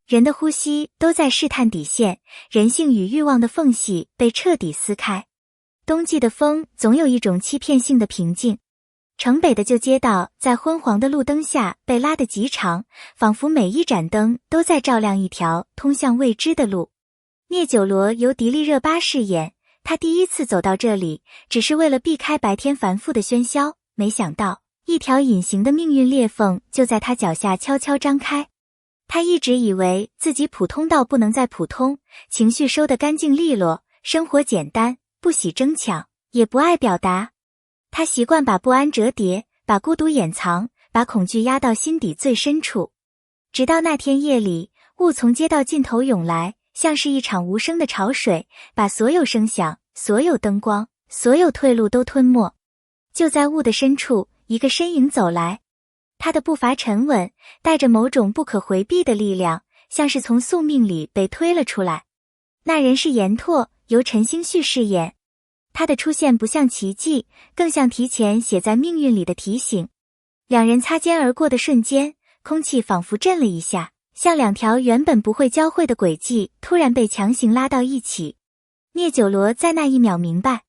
人的呼吸都在试探底线，人性与欲望的缝隙被彻底撕开。冬季的风总有一种欺骗性的平静。城北的旧街道在昏黄的路灯下被拉得极长，仿佛每一盏灯都在照亮一条通向未知的路。聂九罗由迪丽热巴饰演，他第一次走到这里，只是为了避开白天繁复的喧嚣，没想到一条隐形的命运裂缝就在他脚下悄悄张开。他一直以为自己普通到不能再普通，情绪收得干净利落，生活简单，不喜争抢，也不爱表达。他习惯把不安折叠，把孤独掩藏，把恐惧压到心底最深处。直到那天夜里，雾从街道尽头涌来，像是一场无声的潮水，把所有声响、所有灯光、所有退路都吞没。就在雾的深处，一个身影走来，他的步伐沉稳，带着某种不可回避的力量，像是从宿命里被推了出来。那人是严拓，由陈星旭饰演。他的出现不像奇迹，更像提前写在命运里的提醒。两人擦肩而过的瞬间，空气仿佛震了一下，像两条原本不会交汇的轨迹突然被强行拉到一起。聂九罗在那一秒明白，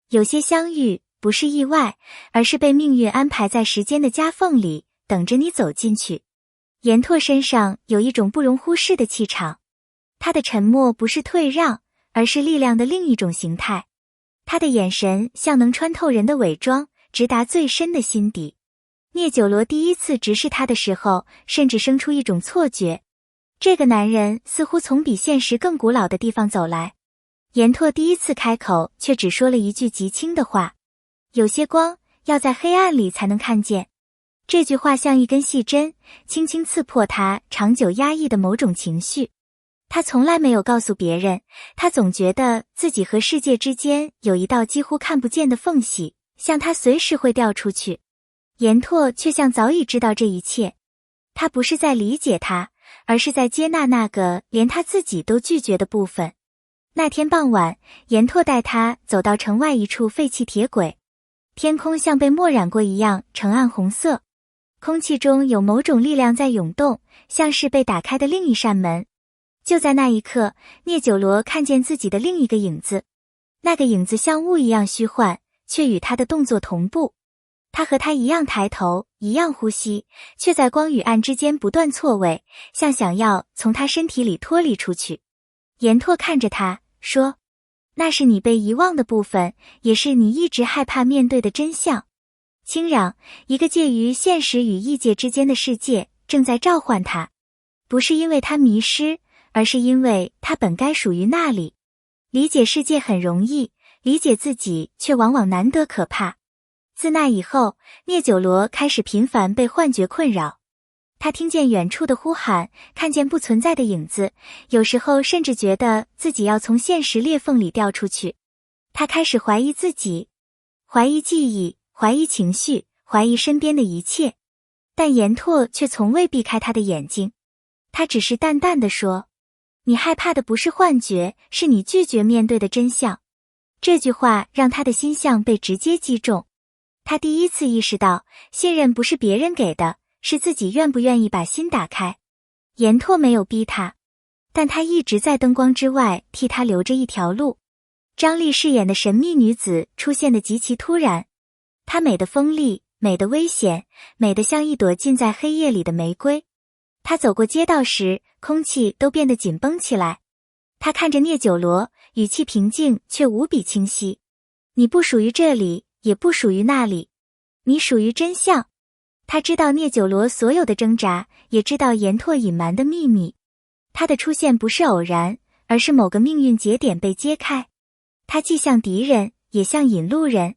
有些相遇不是意外，而是被命运安排在时间的夹缝里，等着你走进去。严拓身上有一种不容忽视的气场，他的沉默不是退让，而是力量的另一种形态。他的眼神像能穿透人的伪装，直达最深的心底。聂九罗第一次直视他的时候，甚至生出一种错觉，这个男人似乎从比现实更古老的地方走来。严拓第一次开口，却只说了一句极轻的话：有些光要在黑暗里才能看见。这句话像一根细针，轻轻刺破他长久压抑的某种情绪。他从来没有告诉别人，他总觉得自己和世界之间有一道几乎看不见的缝隙，像他随时会掉出去。严拓却像早已知道这一切，他不是在理解他，而是在接纳那个连他自己都拒绝的部分。那天傍晚，严拓带他走到城外一处废弃铁轨，天空像被墨染过一样呈暗红色，空气中有某种力量在涌动，像是被打开的另一扇门。就在那一刻，聂九罗看见自己的另一个影子，那个影子像雾一样虚幻，却与他的动作同步。他和他一样抬头，一样呼吸，却在光与暗之间不断错位，像想要从他身体里脱离出去。严拓看着他，说：那是你被遗忘的部分，也是你一直害怕面对的真相。轻嚷，一个介于现实与异界之间的世界正在召唤他，不是因为他迷失，而是因为他本该属于那里。理解世界很容易，理解自己却往往难得可怕。自那以后，聂九罗开始频繁被幻觉困扰。他听见远处的呼喊，看见不存在的影子，有时候甚至觉得自己要从现实裂缝里掉出去。他开始怀疑自己，怀疑记忆，怀疑情绪，怀疑身边的一切。但严拓却从未避开他的眼睛，他只是淡淡地说：你害怕的不是幻觉，是你拒绝面对的真相。这句话让他的心像被直接击中。他第一次意识到，信任不是别人给的，是自己愿不愿意把心打开。严拓没有逼他，但他一直在灯光之外替他留着一条路。张丽饰演的神秘女子出现得极其突然，她美得锋利，美得危险，美得像一朵浸在黑夜里的玫瑰。她走过街道时，空气都变得紧绷起来。她看着聂九罗，语气平静却无比清晰：你不属于这里，也不属于那里，你属于真相。他知道聂九罗所有的挣扎，也知道严拓隐瞒的秘密。他的出现不是偶然，而是某个命运节点被揭开。他既像敌人，也像引路人，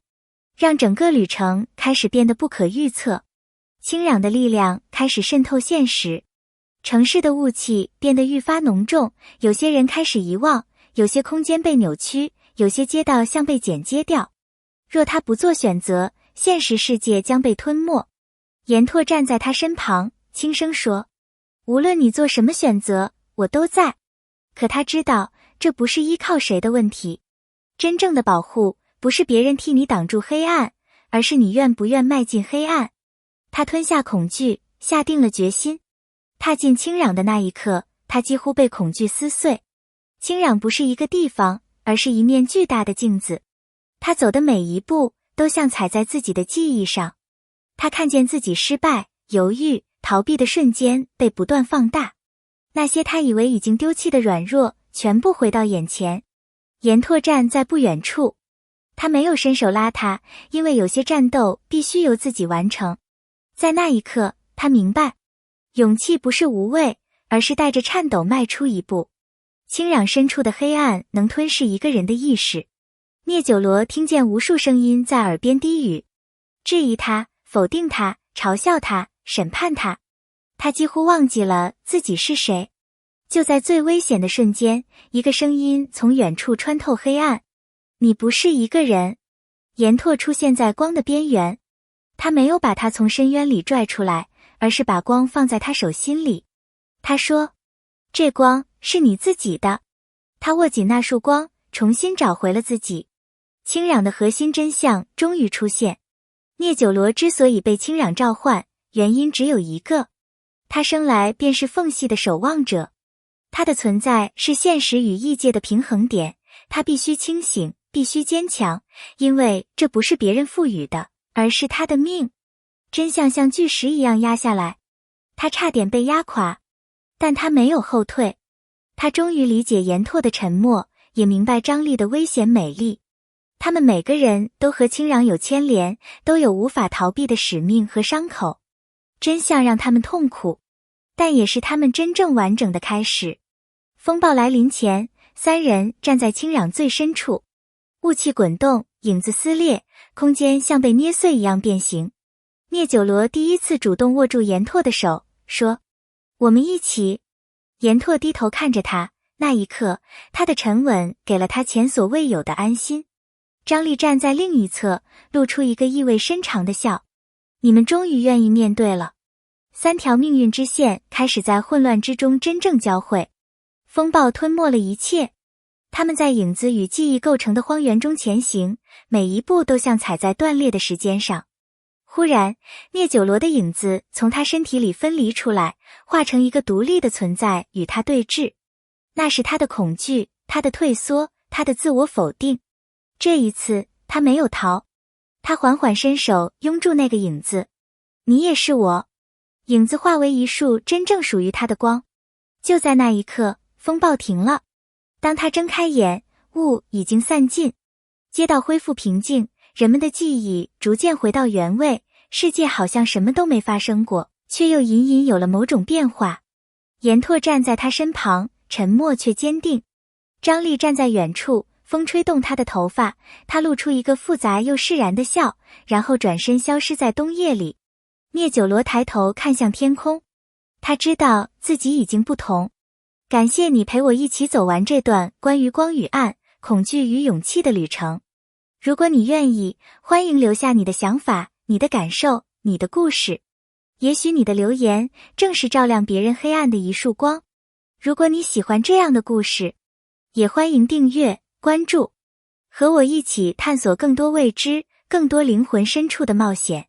让整个旅程开始变得不可预测。轻嚷的力量开始渗透现实，城市的雾气变得愈发浓重，有些人开始遗忘，有些空间被扭曲，有些街道像被剪接掉。若他不做选择，现实世界将被吞没。严拓站在他身旁，轻声说：无论你做什么选择，我都在。可他知道，这不是依靠谁的问题。真正的保护，不是别人替你挡住黑暗，而是你愿不愿迈进黑暗。他吞下恐惧，下定了决心。踏进轻嚷的那一刻，他几乎被恐惧撕碎。青壤不是一个地方，而是一面巨大的镜子。他走的每一步都像踩在自己的记忆上。他看见自己失败、犹豫、逃避的瞬间被不断放大。那些他以为已经丢弃的软弱，全部回到眼前。严拓站在不远处，他没有伸手拉他，因为有些战斗必须由自己完成。在那一刻，他明白，勇气不是无畏，而是带着颤抖迈出一步。青壤深处的黑暗能吞噬一个人的意识。聂九罗听见无数声音在耳边低语，质疑他，否定他，嘲笑他，审判他。他几乎忘记了自己是谁。就在最危险的瞬间，一个声音从远处穿透黑暗。你不是一个人。严拓出现在光的边缘。他没有把他从深渊里拽出来，而是把光放在他手心里。他说，这光是你自己的。他握紧那束光，重新找回了自己。青壤的核心真相终于出现。聂九罗之所以被青壤召唤，原因只有一个，他生来便是缝隙的守望者。他的存在是现实与异界的平衡点，他必须清醒，必须坚强，因为这不是别人赋予的，而是他的命。真相像巨石一样压下来，他差点被压垮，但他没有后退。他终于理解严拓的沉默，也明白张力的危险美丽。他们每个人都和青壤有牵连，都有无法逃避的使命和伤口。真相让他们痛苦，但也是他们真正完整的开始。风暴来临前，三人站在青壤最深处，雾气滚动，影子撕裂，空间像被捏碎一样变形。聂九罗第一次主动握住严拓的手，说，我们一起。严拓低头看着他，那一刻，他的沉稳给了他前所未有的安心。张力站在另一侧，露出一个意味深长的笑。你们终于愿意面对了。三条命运之线开始在混乱之中真正交汇。风暴吞没了一切。他们在影子与记忆构成的荒原中前行，每一步都像踩在断裂的时间上。忽然，聂九罗的影子从他身体里分离出来，化成一个独立的存在与他对峙。那是他的恐惧，他的退缩，他的自我否定。这一次，他没有逃。他缓缓伸手拥住那个影子。你也是我。影子化为一束真正属于他的光。就在那一刻，风暴停了。当他睁开眼，雾已经散尽，街道恢复平静，人们的记忆逐渐回到原位，世界好像什么都没发生过，却又隐隐有了某种变化。严拓站在他身旁，沉默却坚定。张力站在远处，风吹动他的头发，他露出一个复杂又释然的笑，然后转身消失在冬夜里。聂九罗抬头看向天空，他知道自己已经不同。感谢你陪我一起走完这段关于光与暗、恐惧与勇气的旅程。如果你愿意，欢迎留下你的想法、你的感受、你的故事。也许你的留言正是照亮别人黑暗的一束光。如果你喜欢这样的故事，也欢迎订阅、关注，和我一起探索更多未知、更多灵魂深处的冒险。